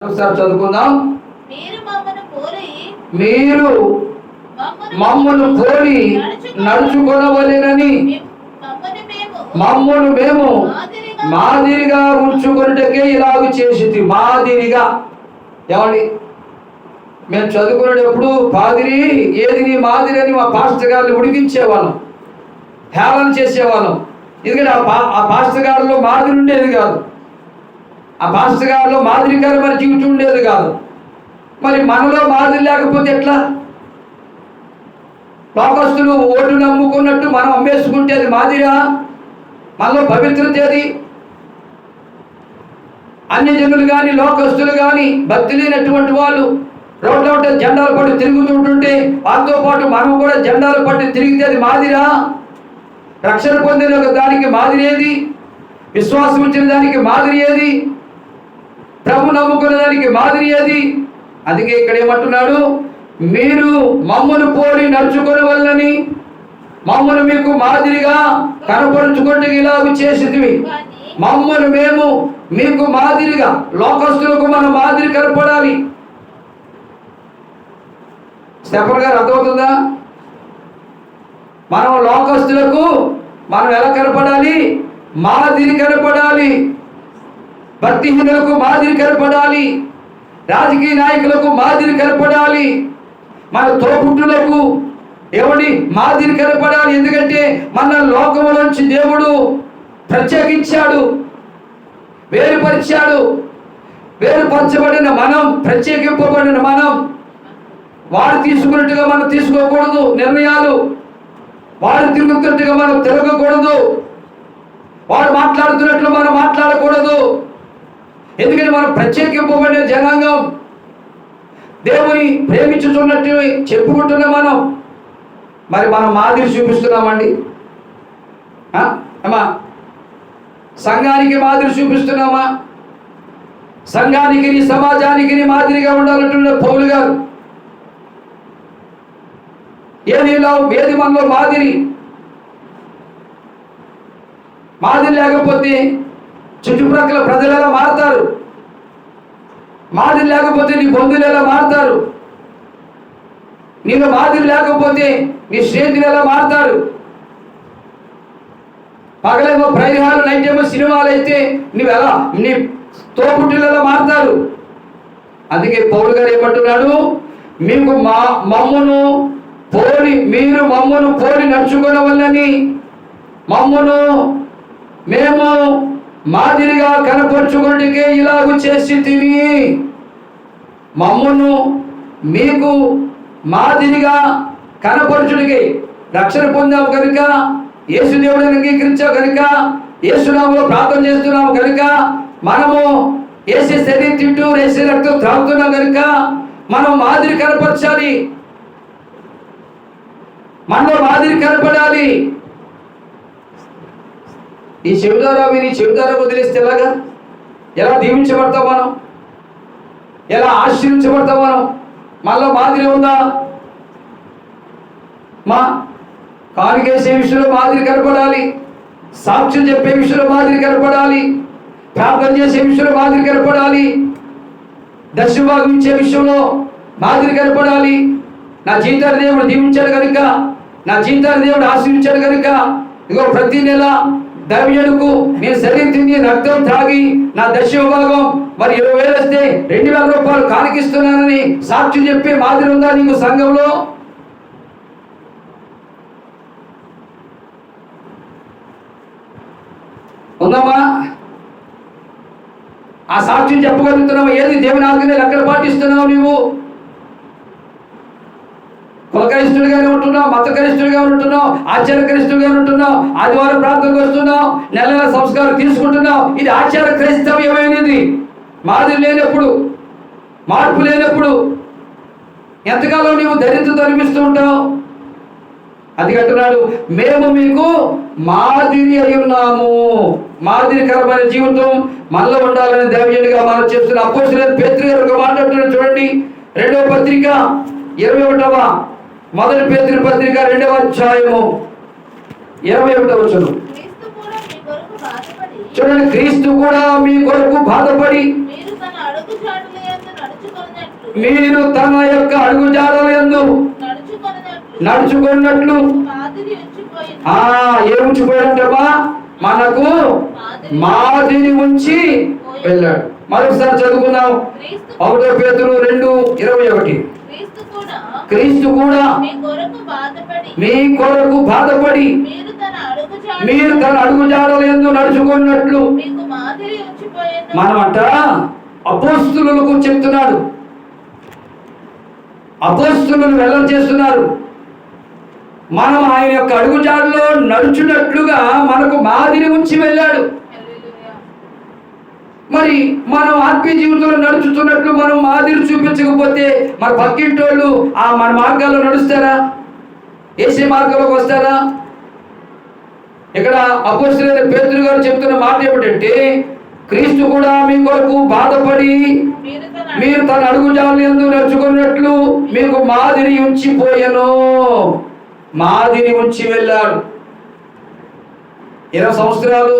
ఒకసారి చదువుకుందాం. మీరు మమ్మను పోలి నడుచుకొనవలెనని మమ్మను మేము మాదిరిగా ఉంచుకొనుటకే ఇలాగ చేసింది. మాదిరిగా ఏమండి, మేము చదువుకునేటప్పుడు పాదిరి ఏది నీ మాదిరి అని మా పాస్టర్ గారిని ఉడికించేవాళ్ళం, హేళన చేసేవాళ్ళం. ఎందుకంటే ఆ పాస్టర్ గారిలో మాదిరి ఉండేది కాదు, ఆ పాస్టర్ గారిలో మాదిరికరమైన జీవితం ఉండేది కాదు. మరి మనలో మాదిరి లేకపోతే ఎట్లా? లోకస్తులు ఓటు నమ్ముకున్నట్టు మనం అమ్మేసుకుంటే అది మాదిరా? మనలో పవిత్రత ఏది? అన్ని జనులు కానీ లోకస్తులు కానీ భక్తి లేనటువంటి వాళ్ళు రోడ్ల ఉంటే జెండాలు పట్టి తిరుగుతుంటుంటే వాళ్ళతో పాటు మనం కూడా జెండాలు పట్టి తిరిగితే అది మాదిరా? రక్షణ పొందిన దానికి మాదిరి ఏది? విశ్వాసం ఇచ్చిన దానికి మాదిరి ఏది? ప్రభు నమ్ముకున్న దానికి మాదిరి ఏది? అందుకే ఇక్కడ ఏమంటున్నాడు, మీరు మమ్మను పోలి నడుచుకొనవలెనని మమ్మను మీకు మాదిరిగా కనపరుచుకుంటే ఇలాగ చేసితివి. మమ్మను మేము మీకు మాదిరిగా, లోకస్తులకు మనం మాదిరి కనపడాలి. స్టెఫన్ గారు అర్థమవుతుందా? మనం లోకస్తులకు మనం ఎలా కనపడాలి? మాదిరి కనపడాలి. భక్తిహీనులకు మాదిరి కనపడాలి. రాజకీయ నాయకులకు మాదిరి కనపడాలి. మన తోపుట్టులకు ఎవడి మాదిరి కనపడాలి. ఎందుకంటే మన లోకములోంచి దేవుడు ప్రత్యేకించాడు, వేరుపరిచాడు. వేరుపరచబడిన మనం, ప్రత్యేకింపబడిన మనం, వారు తీసుకున్నట్టుగా మనం తీసుకోకూడదు నిర్ణయాలు. వారు తిరుగుతున్నట్టుగా మనం తిరగకూడదు. వారు మాట్లాడుతున్నట్లు మనం మాట్లాడకూడదు. ఎందుకంటే మనం ప్రత్యేకింపబడిన జనాంగం, దేవుని ప్రేమించుతున్నట్టు చెప్పుకుంటున్నాం మనం. మరి మనం మాదిరి చూపిస్తున్నామండి? అమ్మా, సంఘానికి మాదిరి చూపిస్తున్నామా? సంఘానికి సమాజానికి మాదిరిగా ఉండాలంటున్న పౌలు గారు. ఏది మనలో మాదిరి? మాదిరి లేకపోతే చుట్టుప్రక్కల ప్రజలు ఎలా మారుతారు? మాదిరి లేకపోతే నీ బంధువులు ఎలా మారుతారు? నీకు మాదిరి లేకపోతే నీ స్నేహితులు ఎలా మారుతారు? పగలేమో ప్రైజ్ హాల్, నైట్ ఏమో సినిమాలు అయితే నువ్వు ఎలా, నీ తోపుట్టులు ఎలా మారుతారు? అందుకే పౌలు గారు ఏమంటున్నాడు, మీకు మమ్మను పోలి, మీరు మమ్మను పోలి నడుచుకోవలెనని మమ్మను మేము మాదిరిగా కనపరుచుకుంటే ఇలాగ చేసితివి. మమ్మను మీకు మాదిరిగా కనపరచుడికి రక్షణ పొందాము కనుక, యేసు దేవుడిని అంగీకరించావు కనుక, యేసునామములో ప్రార్థన చేస్తున్నాము కనుక, మనము యేసు శరీరం తింటూ యేసు రక్తం త్రాగుతున్నాం కనుక మనం మాదిరి కనపరచాలి. మనలో మాదిరి కనపడాలి. ఈ చెవిదారా విని చెవిదారా వదిలేస్తే ఎలాగా? ఎలా దీవించబడతాం మనం? ఎలా ఆశీర్వించబడతాం మనం? మనలో మాదిరి ఉందా? మా కానుకేసే విషయంలో మాదిరి కనపడాలి. సాక్ష్యం చెప్పే విషయంలో మాదిరి కనపడాలి. ప్రార్థన చేసే విషయంలో మాదిరి కనపడాలి. దశభాగం ఇచ్చే విషయంలో మాదిరి కనపడాలి. నా జీవితాన్ని దేవుడు దీవించాడు కనుక, నా జీవితాన్ని దేవుడు ఆశీర్వించాడు కనుక, ఇగో ప్రతి నెల దైవజనుకు నేను శరీరం తిని రక్తం త్రాగి నా దశభాగం మరి 20,000 వస్తే 2,000 రూపాయలు కానికిస్తున్నానని సాక్షి చెప్పే మాదిరి ఉందా నీకు సంఘంలో? ఉందమ్మా? ఆ సాక్షిని చెప్పగలుగుతున్నావు? ఏది దేవుని ఆజ్ఞని లెక్కలు పాటిస్తున్నావు నీవు? కులకరిస్తుడిగానే ఉంటున్నావు, మతకరిస్తుడిగా ఉంటున్నావు, ఆచారకరిస్తుడిగా ఉంటున్నావు, ఆదివారం ప్రార్థనకు వస్తున్నావు, నెల నెల సంస్కారం తీసుకుంటున్నావు. ఇది ఆచార క్రైస్తవ్యమైనది. మాదిరి లేనప్పుడు, మార్పు లేనప్పుడు ఎంతకాలం నీవు దరిద్రత అనిపిస్తూ ఉంటావు? అది అంటున్నాడు, మేము మీకు మాదిరి అయి ఉన్నాము. మాదిరికరమైన జీవితం మనలో ఉండాలని దైవజనుడిగా మనం చేస్తున్న అపోస్తలుడైన పేతురు గారు ఒక మాట అంటున్నాడు చూడండి. 2వ పత్రిక 21వ, మొదటి పేతురు పత్రిక 2వ అధ్యాయము 21వ వచనం చూడండి. క్రీస్తు కూడా మీ కొరకు బాధపడి మీరు తన యొక్క అడుగుజాడలందు నడుచుకున్నట్లు ఏం ఉంచిపోయాడంటమ్మా? మనకు మాదిరి ఉంచి వెళ్ళాడు. మరొకసారి చదువుకుందాం. 1 పేతురు 2:21. క్రీస్తు కూడా మీ కొరకు బాధపడి మీరు తన అడుగుజాడలందు నడుచుకున్నట్లు. మనమంట అపోస్తులకు చెప్తున్నాడు, అపోస్తులను వెల్లడి చేస్తున్నారు. మనం ఆయన యొక్క అడుగుజాడలో నడుచున్నట్లుగా మనకు మాదిరి ఉంచి వెళ్ళాడు. మరి మనం ఆత్మీయ జీవితంలో నడుచుతున్నట్లు మనం మాదిరి చూపించకపోతే మన పక్కింటి వాళ్ళు మన మార్గాల్లో నడుస్తారా? ఏసే మార్గంలోకి వస్తారా? ఇక్కడ అపోస్తలుడైన పేతురు గారు చెప్తున్న మాట ఏమిటంటే, క్రీస్తు కూడా మీ కొరకు బాధపడి మీరు తన అడుగుజాడలందు నడుచుకున్నట్లు మీకు మాదిరి ఉంచిపోయాను. మాదిరి ఉంచి వెళ్ళాడు. 20 సంవత్సరాలు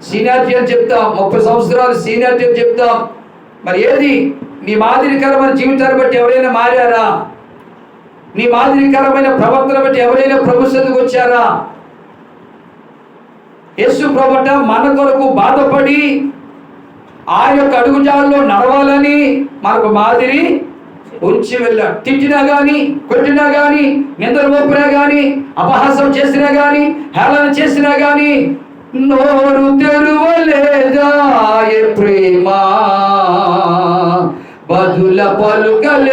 సీనియారిటీ అని చెప్తాం, 30 సంవత్సరాలు సీనియారిటీ అని చెప్తాం. మరి ఏది నీ మాదిరికరమైన జీవితాన్ని బట్టి ఎవరైనా మారారా? నీ మాదిరికరమైన ప్రవర్తన బట్టి ఎవరైనా ప్రభు సన్నిధికి వచ్చారా? యేసు ప్రభుట మన కొరకు బాధపడి ఆ యొక్క అడుగుజాడలో నడవాలని మనకు మాదిరి ఉంచి వెళ్ళాడు. తిట్టినా గాని, కొట్టినా గాని, నిందలు మోపినా గాని, అపహాసం చేసినా గాని, హేళన చేసినా గాని నోరు తెరువలేదా ప్రేమ బదుల పలుకలే.